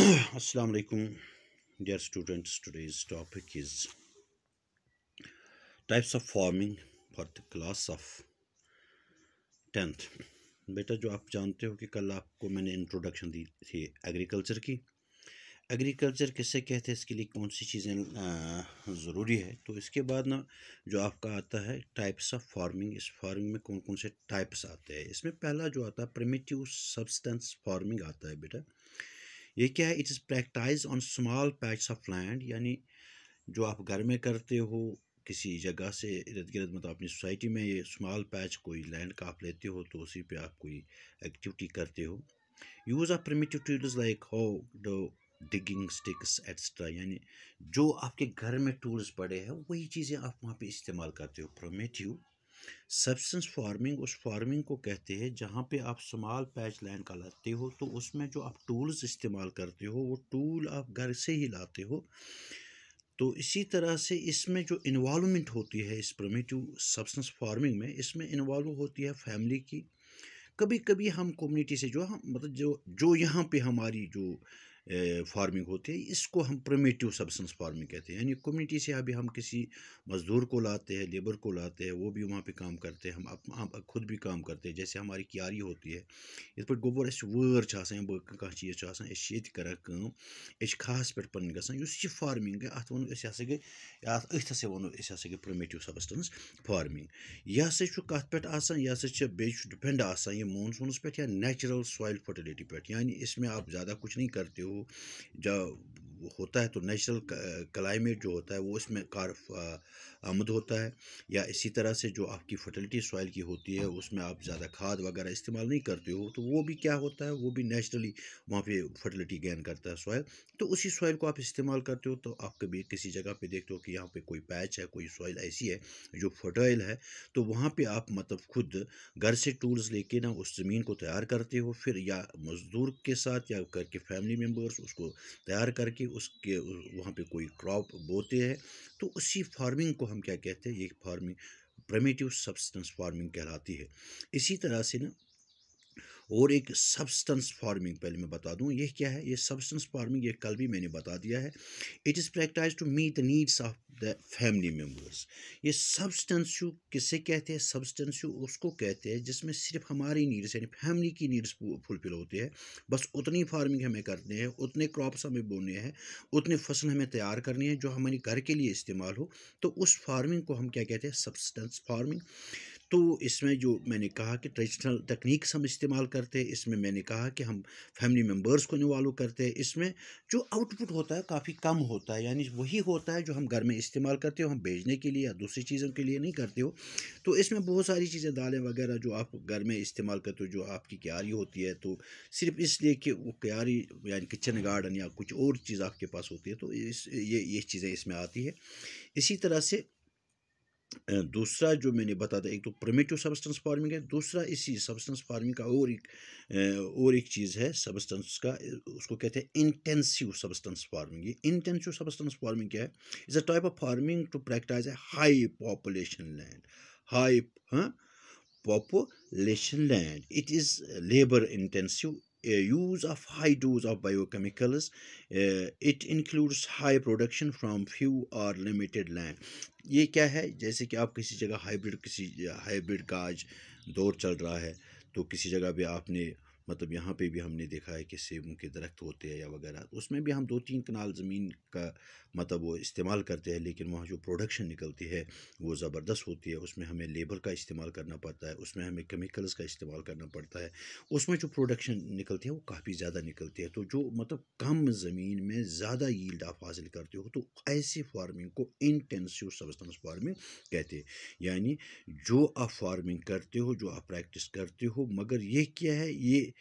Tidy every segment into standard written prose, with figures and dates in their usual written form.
Assalamu alaikum, dear students. Today's topic is types of farming for the class of 10th. बेटा, जो आप जानते हो कि कल आपको मैंने इंट्रोडक्शन दी थी एग्रीकल्चर की। एग्रीकल्चर किससे कहते हैं, इसके लिए कौन सी चीज़ें ज़रूरी है। तो इसके बाद ना जो आपका आता है टाइप्स ऑफ फार्मिंग। इस फार्मिंग में कौन कौन से टाइप्स आते हैं। इसमें पहला जो आता है प्रिमिटिव सब्सटेंस फार्मिंग आता है। बेटा ये क्या है? It is practise on small patch of land, यानी जो आप घर में करते हो किसी जगह से इर्द गिर्द, मतलब अपनी सोसाइटी में ये स्मॉल पैच कोई लैंड का आप लेते हो तो उसी पे आप कोई एक्टिविटी करते हो। Use of primitive tools like हो द डिगिंग स्टिक्स एट्सट्रा, यानी जो आपके घर में टूल्स पड़े हैं वही चीज़ें आप वहाँ पे इस्तेमाल करते हो। प्रिमिटिव सब्सटेंस फार्मिंग उस फार्मिंग को कहते हैं जहाँ पे आप स्मॉल पैच लैंड का लाते हो, तो उसमें जो आप टूल्स इस्तेमाल करते हो वो टूल आप घर से ही लाते हो। तो इसी तरह से इसमें जो इन्वॉल्वमेंट होती है इस प्रिमिटिव सब्सटेंस फार्मिंग में, इसमें इन्वॉल्व होती है फैमिली की। कभी कभी हम कम्युनिटी से जो हम मतलब जो जो यहाँ पे हमारी जो फार्मिंग होती है इसको हम प्रिमिटिव सब्सटेंस फार्मिंग कहते हैं। यानी कम्युनिटी से अभी हम किसी मज़दूर को लाते हैं, लेबर को लाते हैं, वो भी वहाँ पे काम करते हैं, हम खुद भी काम करते हैं। जैसे हमारी क्यारी होती है, इस पर गोबर वूर चीज़ कर खास पे पन गई फार्मिंग अत वो गई अथ वो गई प्रिमिटिव सब्सटेंस फार्मिंग। यह कत पे यह डिपेंड ये मानसूनस पे या नेचुरल सॉइल फर्टिलिटी पे, यानी इसमें आप ज़्यादा कुछ नहीं करते हो। जब होता है तो नेचुरल क्लाइमेट जो होता है वो इसमें आमद होता है, या इसी तरह से जो आपकी फर्टिलिटी सॉइल की होती है उसमें आप ज़्यादा खाद वगैरह इस्तेमाल नहीं करते हो, तो वो भी क्या होता है, वो भी नेचुरली वहाँ पे फर्टिलिटी गेन करता है सॉइल। तो उसी सॉइल को आप इस्तेमाल करते हो। तो आप कभी किसी जगह पे देखते हो कि यहाँ पे कोई पैच है, कोई सॉइल ऐसी है जो फर्टाइल है, तो वहाँ पे आप मतलब खुद घर से टूल्स लेके ना उस ज़मीन को तैयार करते हो, फिर या मज़दूर के साथ या करके फैमिली मेम्बर्स उसको तैयार करके उसके वहाँ पे कोई क्रॉप बोते हैं। तो उसी फार्मिंग को हम क्या कहते हैं, ये फार्मिंग प्रिमिटिव सब्सटेंस फार्मिंग कहलाती है। इसी तरह से ना और एक सब्सटेंस फार्मिंग पहले मैं बता दूं ये क्या है। ये सब्सटेंस फार्मिंग ये कल भी मैंने बता दिया है। It is practise to meet the needs of the family members. ये सब्सटेंस किससे कहते हैं? सब्सटेंस उसको कहते हैं जिसमें सिर्फ हमारी नीड्स यानी फैमिली की नीड्स फुलफिल होती है। बस उतनी फार्मिंग हमें करनी है, उतने क्रॉप्स हमें बोने हैं, उतने फसल हमें तैयार करनी है जो हमारे घर के लिए इस्तेमाल हो। तो उस फार्मिंग को हम क्या कहते हैं? Substance farming. तो इसमें जो मैंने कहा कि ट्रेडिशनल टेक्निक्स हम इस्तेमाल करते हैं, इसमें मैंने कहा कि हम फैमिली मेम्बर्स को इन्वॉल्व करते हैं। इसमें जो आउटपुट होता है काफ़ी कम होता है, यानी वही होता है जो हम घर में इस्तेमाल करते हो, हम बेचने के लिए या दूसरी चीज़ों के लिए नहीं करते हो। तो इसमें बहुत सारी चीज़ें दालें वगैरह जो आप घर में इस्तेमाल करते हो, जो आपकी क्यारी होती है, तो सिर्फ इसलिए कि वो क्यारी यानी किचन गार्डन या कुछ और चीज़ आपके पास होती है, तो ये चीज़ें इसमें आती है। इसी तरह से दूसरा जो मैंने बता दिया, एक तो प्रिमिटिव सब्सटेंस फार्मिंग है, दूसरा इसी सब्सटेंस फार्मिंग का और एक चीज़ है सब्सटेंस का, उसको कहते हैं इंटेंसिव सब्सटेंस फार्मिंग। ये इंटेंसिव सब्सटेंस फार्मिंग क्या है? Is a type of farming to practise a high population land, high population land. It is labor intensive, use of high dose of biochemicals. It includes high production from few or limited land. ये क्या है? जैसे कि आप किसी जगह hybrid का आज दौर चल रहा है, तो किसी जगह भी आपने मतलब यहाँ पे भी हमने देखा है कि सेबों के दरख्त होते हैं या वगैरह, उसमें भी हम 2-3 कनाल ज़मीन का मतलब वो इस्तेमाल करते हैं, लेकिन वहाँ जो प्रोडक्शन निकलती है वो ज़बरदस्त होती है। उसमें हमें लेबर का इस्तेमाल करना पड़ता है, उसमें हमें केमिकल्स का इस्तेमाल करना पड़ता है, उसमें जो प्रोडक्शन निकलती है वो काफ़ी ज़्यादा निकलती है। तो जो मतलब कम ज़मीन में ज़्यादा यील्ड आप हासिल करते हो, तो ऐसी फार्मिंग को इंटेंसिव सब्सटेंस फार्मिंग कहते हैं। यानी जो आप फार्मिंग करते हो, जो आप प्रैक्टिस करते हो, मगर ये क्या है, ये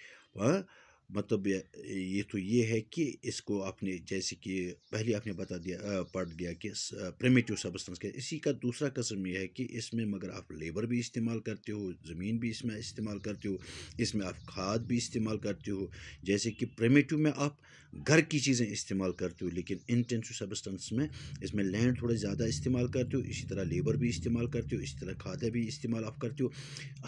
मतलब ये तो ये है कि इसको आपने जैसे कि पहले आपने बता दिया पढ़ दिया कि प्रिमिटिव सब्सटेंस के। इसी का दूसरा किस्म ये है कि इसमें मगर आप लेबर भी इस्तेमाल करते हो, ज़मीन भी इसमें इस्तेमाल करते हो, इसमें आप खाद भी इस्तेमाल करते हो। जैसे कि प्रिमिटिव में आप घर की चीज़ें इस्तेमाल करते हो, लेकिन इंटेंसिव सब्सटेंस में इसमें लैंड थोड़ा ज़्यादा इस्तेमाल करते हो, इसी तरह लेबर भी इस्तेमाल करते हो, इसी तरह खादें भी इस्तेमाल आप करते हो।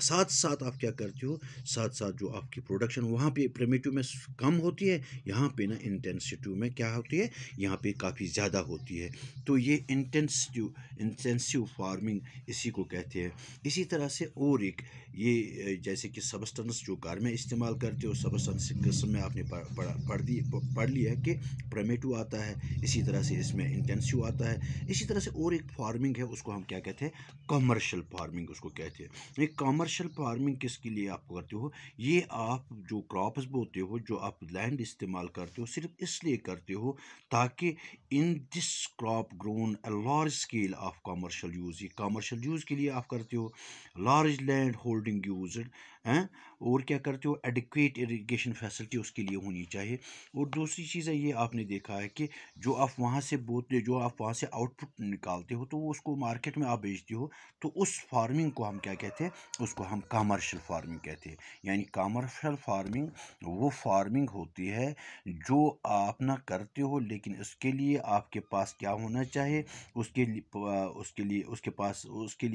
साथ साथ आप क्या करते हो, साथ साथ जो आपकी प्रोडक्शन वहाँ पे प्रिमिटिव में कम होती है, यहाँ पे ना इंटेंसिटी में क्या होती है, यहाँ पे काफ़ी ज़्यादा होती है। तो ये इंटेंसिव फार्मिंग इसी को कहते हैं। इसी तरह से और एक ये जैसे कि सबस्टेंस जो घर में इस्तेमाल करते हो, सबस्टेंस की किस्म में आपने पढ़ लिया है कि प्रिमिटिव आता है, इसी तरह से इसमें इंटेंसिव आता है। इसी तरह से और एक फार्मिंग है, उसको हम क्या कहते हैं, कमर्शियल फार्मिंग उसको कहते हैं। ये कमर्शियल फार्मिंग किसके लिए आप करते हो, ये आप जो क्रॉप्स बोते हो, जो आप लैंड इस्तेमाल करते हो, सिर्फ इसलिए करते हो ताकि in this crop grown a large scale of commercial use, ये कमर्शियल यूज़ के लिए आप करते हो, लार्ज लैंड होल्डिंग यूज हैं। और क्या करते हो, एडिक्वेट इरिगेशन फैसिलिटी उसके लिए होनी चाहिए। और दूसरी चीज़ है, ये आपने देखा है कि जो आप वहाँ से बोते, जो आप वहाँ से आउटपुट निकालते हो, तो उसको मार्केट में आप बेचते हो, तो उस फार्मिंग को हम क्या कहते हैं, उसको हम कमर्शियल फार्मिंग कहते हैं। यानी कमर्शियल फार्मिंग वो फार्मिंग होती है जो आप ना करते हो, लेकिन उसके लिए आपके पास क्या होना चाहिए, उसके लिए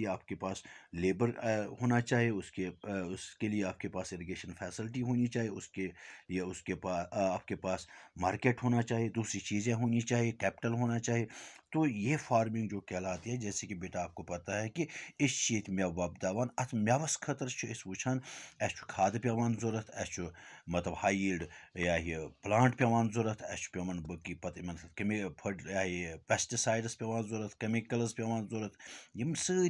आपके पास लेबर होना चाहिए, उसके लिए आपके पास इरिगेशन फैसिलिटी होनी चाहिए, आपके पास मार्केट होना चाहिए, दूसरी चीज़ें होनी चाहिए, कैपिटल होना चाहिए। तो ये फार्मिंग जो कहलाती है, जैसे कि बेटा आपको पता है कि इस मेव वपदावान, अत मेवस खतर वुचान खाद पेवान ज़रूरत, मतलब हाई यील्ड या ये प्लांट पेवान ज़रूरत, पेवान बकी पत पेस्टिसाइड्स पेवान ज़रूरत, केमिकल्स पेवान ज़रूरत, यम सारी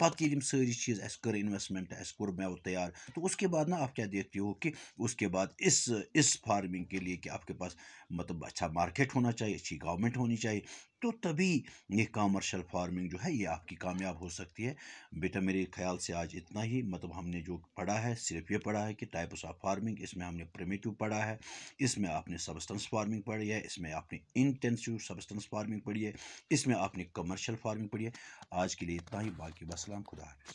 पत यम सारी चीज़ कर इन्वेस्टमेंट, कोर मेव तैयार, तो उसके बाद ना आप क्या देखते हो कि उसके बाद इस फार्मिंग के लिए कि आपके पास मतलब अच्छा मार्केट होना चाहिए, अच्छी गवर्नमेंट होनी चाहिए, तो तभी ये कमर्शियल फार्मिंग जो है ये आपकी कामयाब हो सकती है। बेटा मेरे ख्याल से आज इतना ही, मतलब हमने जो पढ़ा है सिर्फ ये पढ़ा है कि टाइप्स ऑफ फार्मिंग, इसमें हमने प्रिमिटिव पढ़ा है, इसमें आपने सबस्टेंस फार्मिंग पढ़ी है, इसमें आपने इंटेंसिव सबस्टेंस फार्मिंग पढ़ी है, इसमें आपने कमर्शियल फार्मिंग पढ़ी है। आज के लिए इतना ही, बाकी वस्सलाम, खुदा हाफिज़।